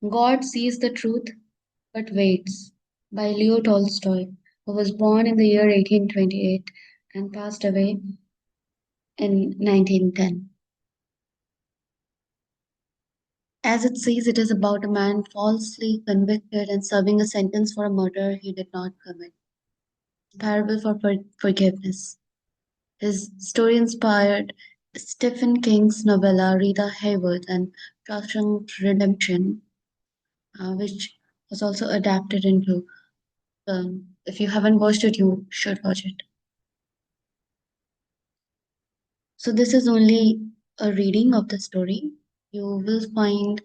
God Sees the Truth but Waits by Leo Tolstoy, who was born in the year 1828 and passed away in 1910. As it says, it is about a man falsely convicted and serving a sentence for a murder he did not commit. Parable for Forgiveness. His story inspired Stephen King's novella Rita Hayworth and Shawshank Redemption, which was also adapted into film. If you haven't watched it, you should watch it. So this is only a reading of the story. You will find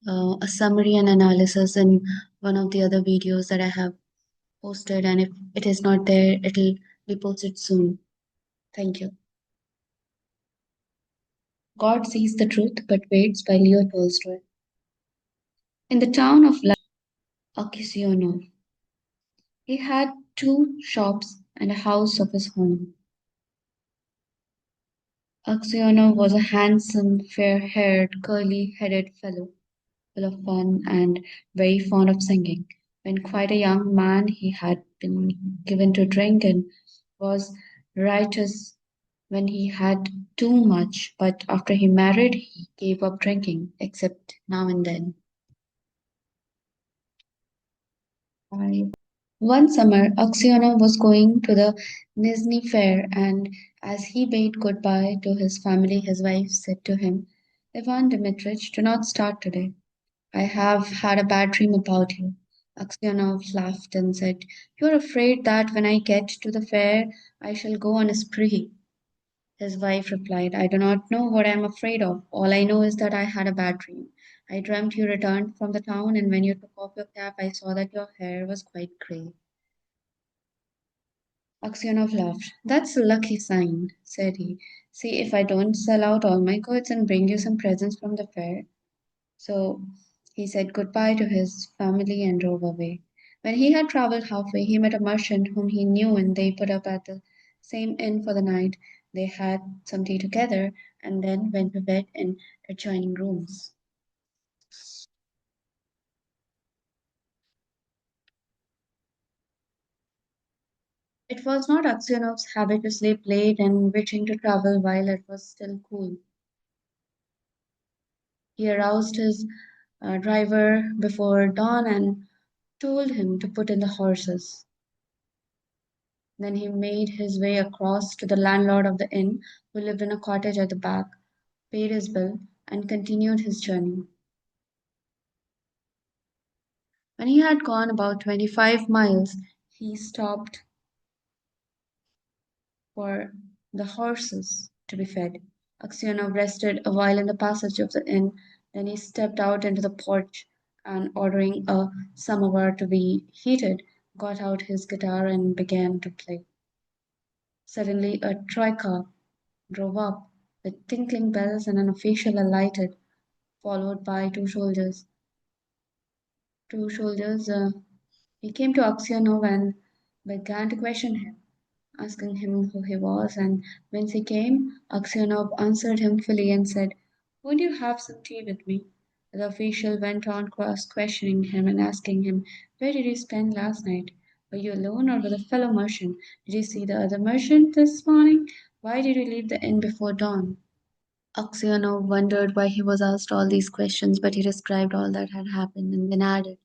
a summary and analysis in one of the other videos that I have posted, and if it is not there, it'll be posted soon. Thank you. God Sees the Truth but Waits by Leo Tolstoy. In the town of Aksyonov, he had two shops and a house of his own. Aksyonov was a handsome, fair-haired, curly-headed fellow, full of fun and very fond of singing. When quite a young man, he had been given to drink and was riotous when he had too much, but after he married, he gave up drinking, except now and then. One summer, Aksyonov was going to the Nizhny fair, and as he bade goodbye to his family, his wife said to him, Ivan Dmitrich, do not start today. I have had a bad dream about you. Aksyonov laughed and said, You're afraid that when I get to the fair, I shall go on a spree. His wife replied, I do not know what I am afraid of. All I know is that I had a bad dream. I dreamt you returned from the town, and when you took off your cap, I saw that your hair was quite grey. Aksyonov laughed. That's a lucky sign, said he. See if I don't sell out all my goods and bring you some presents from the fair. So he said goodbye to his family and drove away. When he had traveled halfway, he met a merchant whom he knew, and they put up at the same inn for the night. They had some tea together and then went to bed in adjoining rooms. It was not Aksyonov's habit to sleep late and wishing to travel while it was still cool. He aroused his driver before dawn and told him to put in the horses. Then he made his way across to the landlord of the inn, who lived in a cottage at the back, paid his bill, and continued his journey. When he had gone about 25 miles, he stopped for the horses to be fed. Aksionov rested a while in the passage of the inn, then he stepped out into the porch and, ordering a samovar to be heated, got out his guitar and began to play. Suddenly, a troika drove up with tinkling bells and an official alighted, followed by two soldiers. He came to Aksionov and began to question him, asking him who he was and whence he came. Aksionov answered him fully and said, Would you have some tea with me? The official went on cross questioning him and asking him, Where did you spend last night? Were you alone or with a fellow merchant? Did you see the other merchant this morning? Why did you leave the inn before dawn? Aksionov wondered why he was asked all these questions, but he described all that had happened and then added,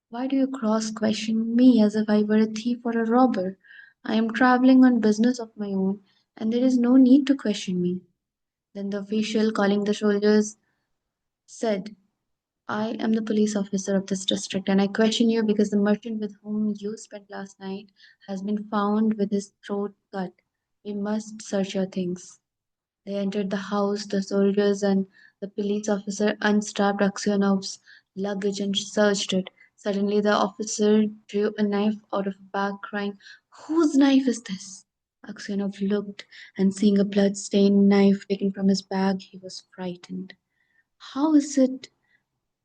Why do you cross question me as if I were a thief or a robber? I am traveling on business of my own, and there is no need to question me. Then the official, calling the soldiers, said, I am the police officer of this district, and I question you because the merchant with whom you spent last night has been found with his throat cut. We must search your things. They entered the house, the soldiers and the police officer unstrapped Aksionov's luggage and searched it. Suddenly, the officer drew a knife out of a bag, crying, Whose knife is this? Aksionov looked, and seeing a blood-stained knife taken from his bag, he was frightened. How is it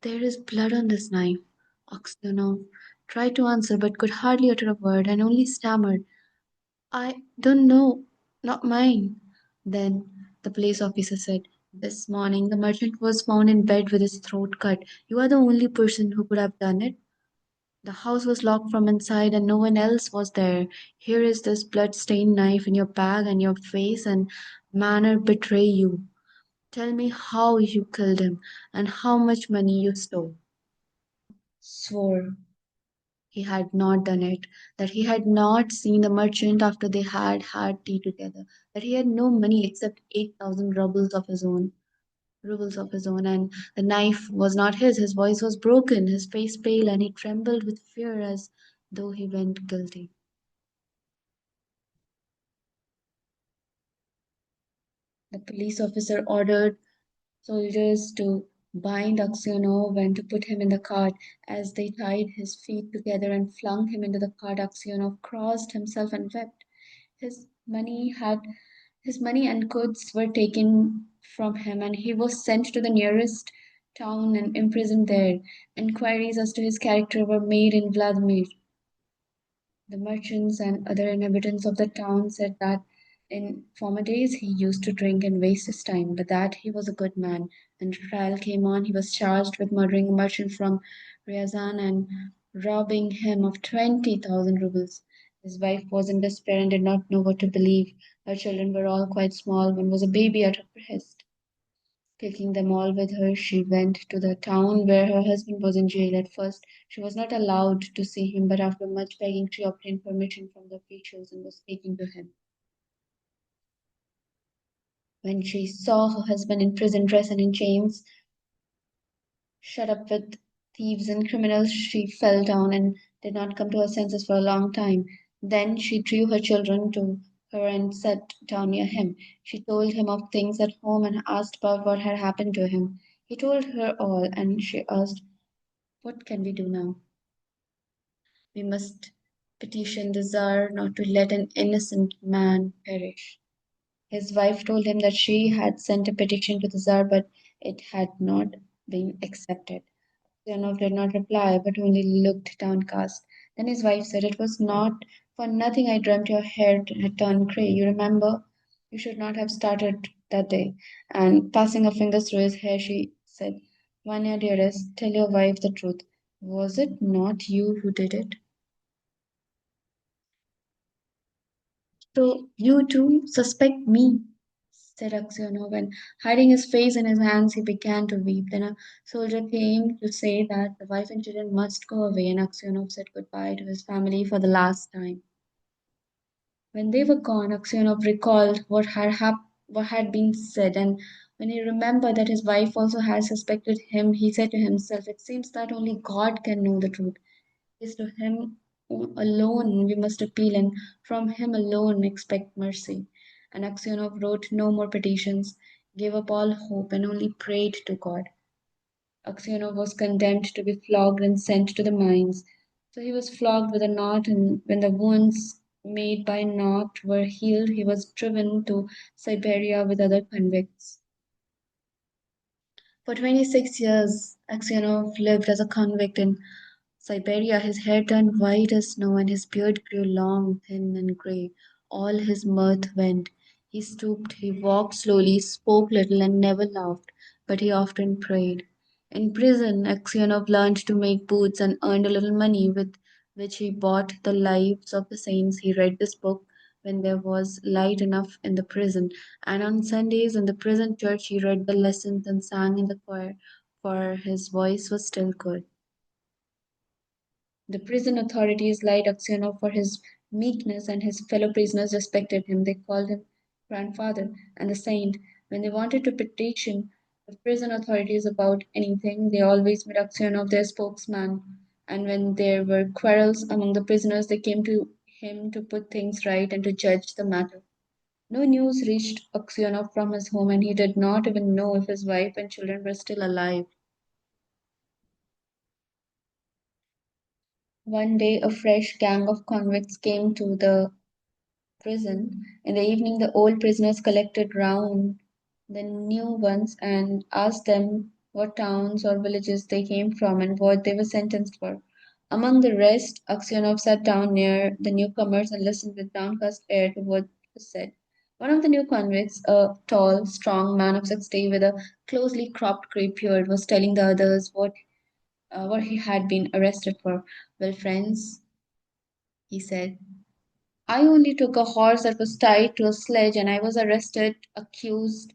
there is blood on this knife? Aksionov tried to answer but could hardly utter a word and only stammered, I don't know, not mine. Then the police officer said, This morning, the merchant was found in bed with his throat cut. You are the only person who could have done it. The house was locked from inside and no one else was there. Here is this blood-stained knife in your bag and your face and manner betray you. Tell me how you killed him and how much money you stole. Swore he had not done it, that he had not seen the merchant after they had had tea together, that he had no money except 8,000 rubles of his own, and the knife was not his. His voice was broken, his face pale, and he trembled with fear as though he went guilty. The police officer ordered soldiers to bind Aksionov and to put him in the cart. As they tied his feet together and flung him into the cart, Aksionov crossed himself and wept. His money had his money and goods were taken from him, and he was sent to the nearest town and imprisoned there. Inquiries as to his character were made in Vladimir. The merchants and other inhabitants of the town said that in former days he used to drink and waste his time, but that he was a good man. When the trial came on, he was charged with murdering a merchant from Ryazan and robbing him of 20,000 rubles. His wife was in despair and did not know what to believe. Her children were all quite small. One was a baby at her breast. Taking them all with her, she went to the town where her husband was in jail. At first, she was not allowed to see him, but after much begging, she obtained permission from the officials and was taken to him. When she saw her husband in prison dress and in chains, shut up with thieves and criminals, she fell down and did not come to her senses for a long time. Then she drew her children to her and sat down near him. She told him of things at home and asked about what had happened to him. He told her all, and she asked, "What can we do now? We must petition the Tsar not to let an innocent man perish." His wife told him that she had sent a petition to the Tsar, but it had not been accepted. Leonov did not reply, but only looked downcast. Then his wife said, "It was not for nothing I dreamt your hair had turned grey. You remember? You should not have started that day." And passing her fingers through his hair, she said, "Vanya, dearest, tell your wife the truth. Was it not you who did it?" "So you too suspect me?" said Aksionov, and hiding his face in his hands, he began to weep. Then a soldier came to say that the wife and children must go away, and Aksionov said goodbye to his family for the last time. When they were gone, Aksionov recalled what had been said, and when he remembered that his wife also had suspected him, he said to himself, "It seems that only God can know the truth. It is to him alone we must appeal, and from him alone expect mercy." And Aksionov wrote no more petitions, gave up all hope, and only prayed to God. Aksionov was condemned to be flogged and sent to the mines. So he was flogged with a knot, and when the wounds made by knot were healed, he was driven to Siberia with other convicts. For 26 years, Aksionov lived as a convict in Siberia. His hair turned white as snow, and his beard grew long, thin, and grey. All his mirth went. He stooped, he walked slowly, spoke little, and never laughed, but he often prayed. In prison, Aksionov learned to make boots and earned a little money with which he bought the lives of the saints. He read this book when there was light enough in the prison, and on Sundays in the prison church he read the lessons and sang in the choir, for his voice was still good. The prison authorities liked Aksionov for his meekness, and his fellow prisoners respected him. They called him grandfather and the saint. When they wanted to petition the prison authorities about anything, they always made Aksionov their spokesman. And when there were quarrels among the prisoners, they came to him to put things right and to judge the matter. No news reached Aksionov from his home, and he did not even know if his wife and children were still alive. One day, a fresh gang of convicts came to the prison. In the evening, the old prisoners collected round the new ones and asked them what towns or villages they came from and what they were sentenced for. Among the rest, Aksionov sat down near the newcomers and listened with downcast air to what was said. One of the new convicts, a tall, strong man of 60 with a closely cropped grey beard, was telling the others what he had been arrested for. Well, friends, he said, I only took a horse that was tied to a sledge and I was arrested, accused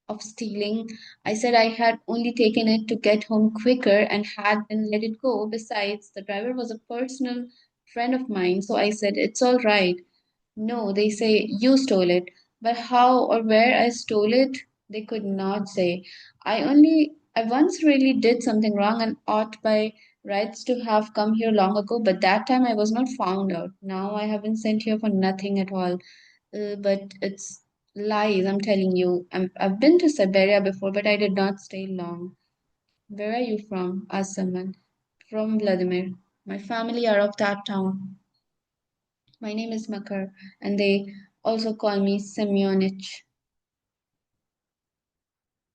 of stealing. I said I had only taken it to get home quicker and had then let it go. Besides, the driver was a personal friend of mine, so I said, it's all right. No, they say you stole it. But how or where I stole it, they could not say. I once really did something wrong and ought by rights to have come here long ago, but that time I was not found out. Now I have been sent here for nothing at all. But it's lies, I'm telling you. I've been to Siberia before, but I did not stay long. Where are you from? Asked someone. From Vladimir. My family are of that town. My name is Makar, and they also call me Semyonich.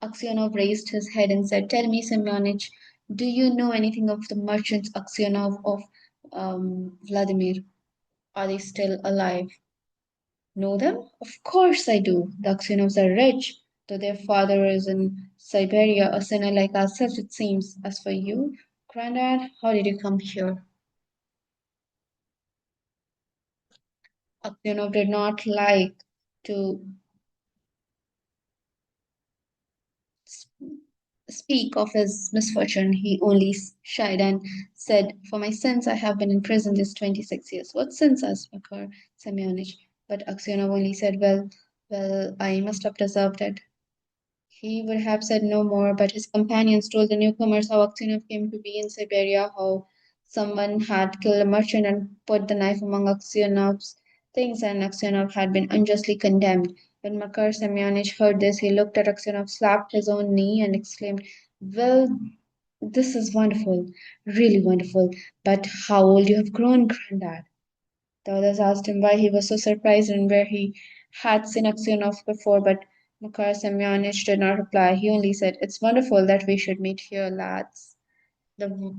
Aksionov raised his head and said, tell me, Semyonich, do you know anything of the merchants Aksionov of Vladimir? Are they still alive? Know them? Of course I do. The Aksionovs are rich, though their father is in Siberia, a sinner like ourselves, it seems. As for you, Grandad, how did you come here? Aksionov did not like to speak of his misfortune. He only shied and said, for my sins, I have been in prison these 26 years. What sins? Asked Makar Semyonich. But Aksionov only said, well, I must have deserved it. He would have said no more, but his companions told the newcomers how Aksionov came to be in Siberia, how someone had killed a merchant and put the knife among Aksionov's things, and Aksionov had been unjustly condemned. When Makar Semyonich heard this, he looked at Aksionov, slapped his own knee, and exclaimed, well, this is wonderful, really wonderful. But how old you have grown, Grandad? The others asked him why he was so surprised and where he had seen Aksionov before, but Makar Semyonich did not reply. He only said, it's wonderful that we should meet here, lads.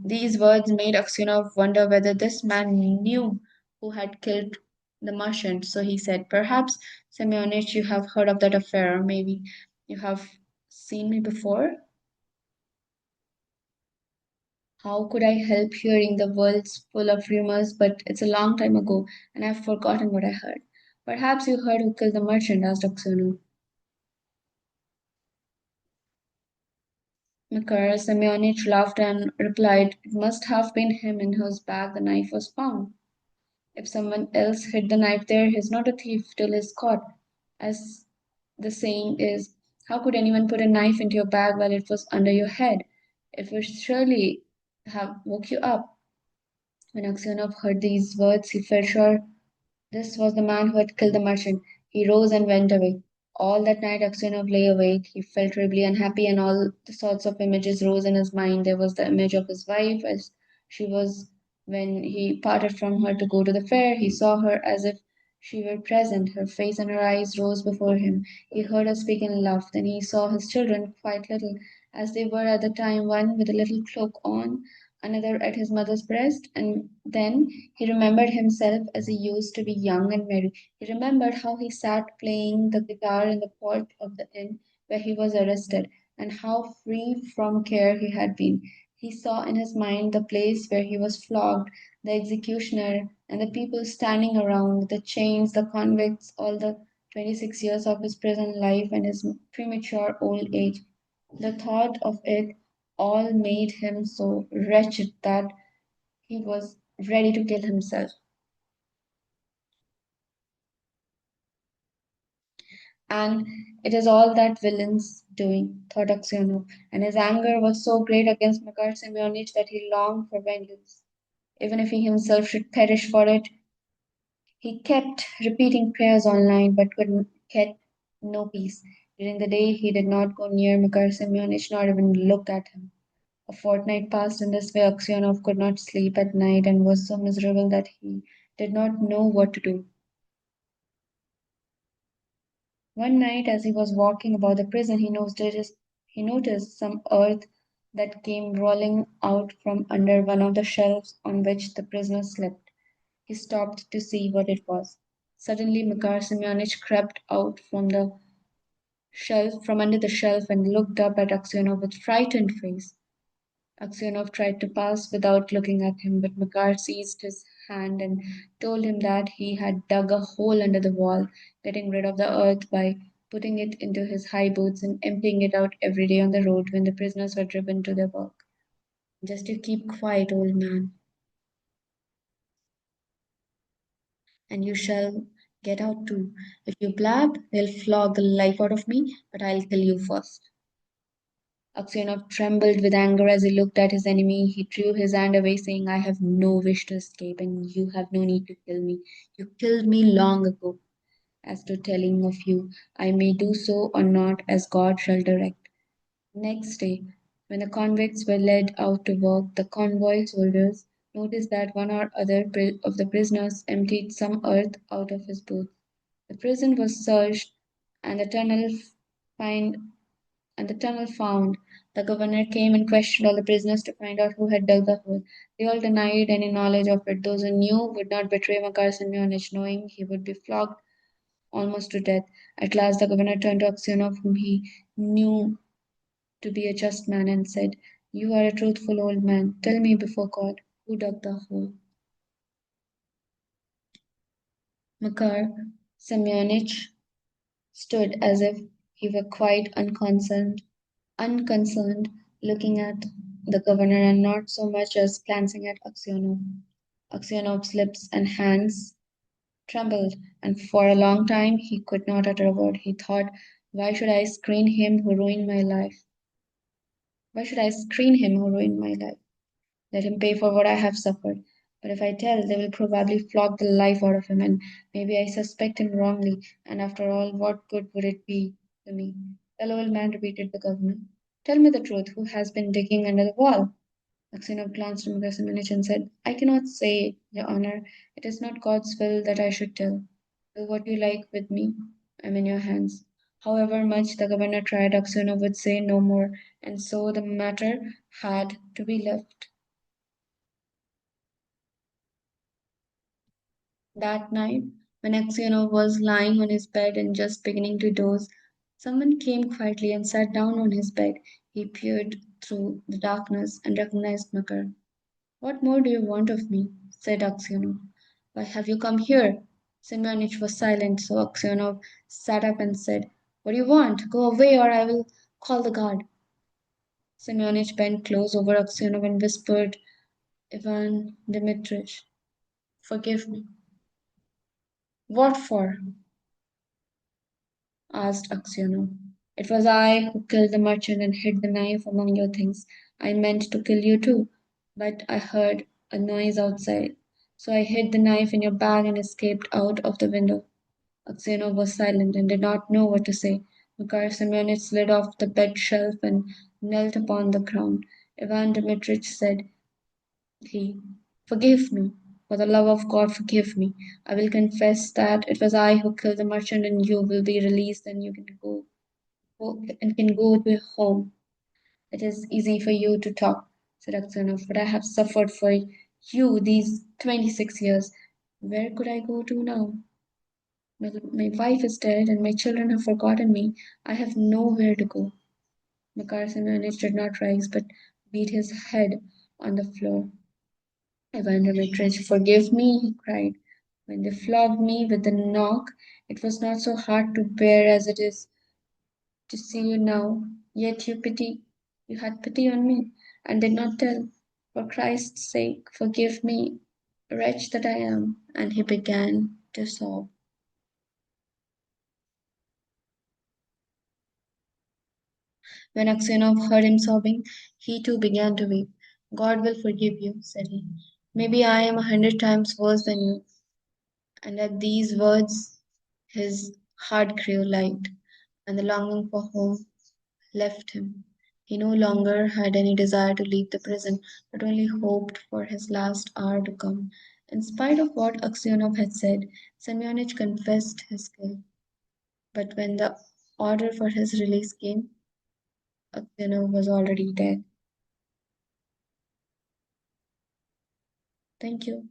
These words made Aksionov wonder whether this man knew who had killed the merchant. So he said, perhaps, Semyonich, you have heard of that affair. Maybe you have seen me before. How could I help hearing the world's full of rumors? But it's a long time ago, and I've forgotten what I heard. Perhaps you heard who killed the merchant, asked Oksana. Makar Semyonich laughed and replied, it must have been him in whose bag the knife was found. If someone else hid the knife there, he's not a thief till he's caught. As the saying is, how could anyone put a knife into your bag while it was under your head? It would surely have woke you up. When Aksionov heard these words, he felt sure this was the man who had killed the merchant. He rose and went away. All that night Aksionov lay awake. He felt terribly unhappy, and all the sorts of images rose in his mind. There was the image of his wife as she was when he parted from her to go to the fair. He saw her as if she were present. Her face and her eyes rose before him. He heard her speak in love. Then he saw his children, quite little, as they were at the time, one with a little cloak on, another at his mother's breast, and then he remembered himself as he used to be young and merry. He remembered how he sat playing the guitar in the porch of the inn where he was arrested, and how free from care he had been. He saw in his mind the place where he was flogged, the executioner, and the people standing around, the chains, the convicts, all the 26 years of his prison life and his premature old age. The thought of it all made him so wretched that he was ready to kill himself. And it is all that villain's doing, thought Aksionov, and his anger was so great against Makar Semyonich that he longed for vengeance. Even if he himself should perish for it, he kept repeating prayers all night but could get no peace. During the day, he did not go near Makar Semyonich nor even look at him. A fortnight passed in this way. Aksionov could not sleep at night and was so miserable that he did not know what to do. One night, as he was walking about the prison, he noticed some earth that came rolling out from under one of the shelves on which the prisoner slept. He stopped to see what it was. Suddenly, Makar Semyonich crept out from under the shelf and looked up at Aksionov with frightened face. Aksionov tried to pass without looking at him, but Makar seized his hand and told him that he had dug a hole under the wall, getting rid of the earth by putting it into his high boots and emptying it out every day on the road when the prisoners were driven to their work. Just you keep quiet, old man, and you shall get out too. If you blab, they'll flog the life out of me, but I'll kill you first. Aksionov trembled with anger as he looked at his enemy. He drew his hand away, saying, I have no wish to escape, and you have no need to kill me. You killed me long ago. As to telling of you, I may do so or not, as God shall direct. Next day, when the convicts were led out to work, the convoy soldiers noticed that one or other of the prisoners emptied some earth out of his booth. The prison was searched, and the tunnel find and the tunnel found. The governor came and questioned all the prisoners to find out who had dug the hole. They all denied any knowledge of it. Those who knew would not betray Makar Semyonich, knowing he would be flogged almost to death. At last, the governor turned to Aksionov, whom he knew to be a just man, and said, You are a truthful old man. Tell me before God, who dug the hole? Makar Semyonich stood as if he were quite unconcerned, looking at the governor and not so much as glancing at Aksionov. Aksionov's lips and hands trembled, and for a long time he could not utter a word. He thought, Why should I screen him who ruined my life? Why should I screen him who ruined my life? Let him pay for what I have suffered. But if I tell, they will probably flog the life out of him, and maybe I suspect him wrongly, and after all, what good would it be to me? The old man, repeated the governor. Tell me the truth, who has been digging under the wall? Aksionov glanced at Mirasimich and said, I cannot say, Your Honor. It is not God's will that I should tell. Do what you like with me. I am in your hands. However much the governor tried, Aksionov would say no more, and so the matter had to be left. That night, when Aksionov was lying on his bed and just beginning to doze, someone came quietly and sat down on his bed. He peered through the darkness and recognized Makar. What more do you want of me? Said Aksionov. Why have you come here? Semyonich was silent, so Aksionov sat up and said, What do you want? Go away or I will call the guard. Semyonich bent close over Aksionov and whispered, Ivan Dmitrich, forgive me. What for? Asked Aksionov. It was I who killed the merchant and hid the knife among your things. I meant to kill you too, but I heard a noise outside. So I hid the knife in your bag and escaped out of the window. Aksionov was silent and did not know what to say. Makar Semyonich slid off the bed shelf and knelt upon the ground. Ivan Dmitrich said he, Forgive me. For the love of God, forgive me. I will confess that it was I who killed the merchant and you will be released and you can go to home. It is easy for you to talk, said Aksionov, but I have suffered for you these 26 years. Where could I go to now? My wife is dead and my children have forgotten me. I have nowhere to go. Makar Semyonich did not rise but beat his head on the floor. Ivan Dmitrich, forgive me, he cried. When they flogged me with the knock, it was not so hard to bear as it is to see you now. Yet you had pity on me, and did not tell. For Christ's sake, forgive me, wretch that I am. And he began to sob. When Aksionov heard him sobbing, he too began to weep. God will forgive you, said he. Maybe I am 100 times worse than you. And at these words, his heart grew light, and the longing for home left him. He no longer had any desire to leave the prison, but only hoped for his last hour to come. In spite of what Aksionov had said, Semyonich confessed his guilt. But when the order for his release came, Aksionov was already dead. Thank you.